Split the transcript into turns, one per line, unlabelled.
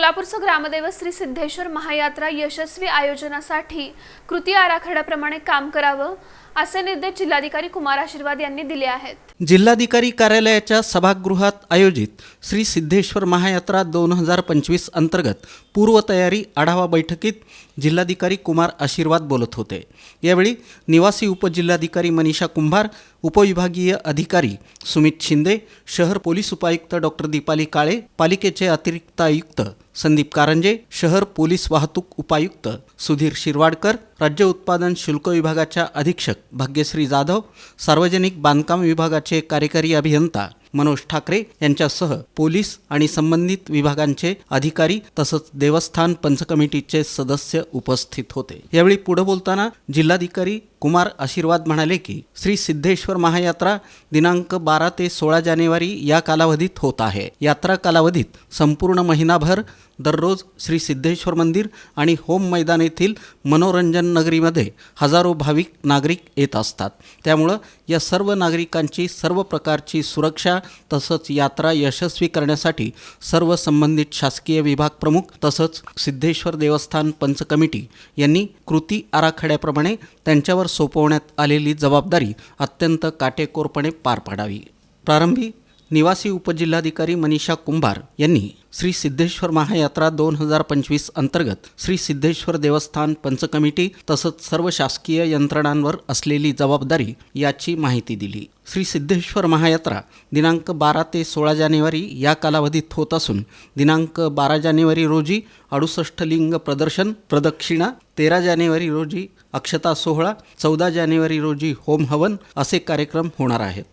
सोलापूरचं ग्रामदैवत श्री सिद्धेश्वर महायात्रा यशस्वी आयोजनासाठी कृती आराखड्याप्रमाणे काम करावं असे निर्देश जिल्हाधिकारी कुमार आशीर्वाद यांनी दिले आहेत।
जिल्हाधिकारी कार्यालयाच्या सभागृहात आयोजित श्री सिद्धेश्वर महायात्रा 2025 अंतर्गत पूर्वतयारी आढावा बैठकीत जिल्हाधिकारी कुमार आशीर्वाद बोलत होते। यावेळी निवासी उपजिल्हाधिकारी मनीषा कुंभार, उपविभागीय अधिकारी सुमित शिंदे, शहर पोलीस उपायुक्त डॉक्टर दीपाली काळे, पालिकेचे अतिरिक्त आयुक्त संदीप कारंजे, शहर पोलीस वाहतूक उपायुक्त सुधीर शिरवाडकर, राज्य उत्पादन शुल्क विभागाच्या अधीक्षक भाग्यश्री जाधव, सार्वजनिक बांधकाम विभागाचे कार्यकारी अभियंता मनोज ठाकरे यांच्यासह पोलीस आणि संबंधित विभागांचे अधिकारी तसंच देवस्थान पंचकमिटीचे सदस्य उपस्थित होते। यावेळी पुढे बोलताना जिल्हाधिकारी कुमार आशीर्वाद म्हणाले की श्री सिद्धेश्वर महायात्रा दिनांक 12 ते 16 जानेवारी या कालावधीत होत आहे। यात्रा कालावधीत संपूर्ण महिनाभर दररोज श्री सिद्धेश्वर मंदिर आणि होम मैदान येथील मनोरंजन नगरीमध्ये हजारो भाविक नागरिक येत असतात। त्यामुळे या सर्व नागरिकांची सर्व प्रकारची सुरक्षा तसंच यात्रा यशस्वी करण्यासाठी सर्व संबंधित शासकीय विभाग प्रमुख तसंच सिद्धेश्वर देवस्थान पंच कमिटी यांनी कृती आराखड्याप्रमाणे त्यांच्यावर सोपवण्यात आलेली जबाबदारी अत्यंत काटेकोरपणे पार पाडावी। प्रारंभी निवासी उपजिल्हाधिकारी मनीषा कुंभार यांनी श्री सिद्धेश्वर महायात्रा 2025 अंतर्गत श्री सिद्धेश्वर देवस्थान पंच कमिटी तसंच सर्व शासकीय यंत्रणांवर असलेली जबाबदारी याची माहिती दिली। श्री सिद्धेश्वर महायात्रा दिनांक 12 ते 16 जानेवारी या कालावधीत होत असून दिनांक 12 जानेवारी रोजी 68 लिंग प्रदर्शन प्रदक्षिणा, 13 जानेवारी रोजी अक्षता सोहळा, 14 जानेवारी रोजी होम हवन असे कार्यक्रम होणार आहेत।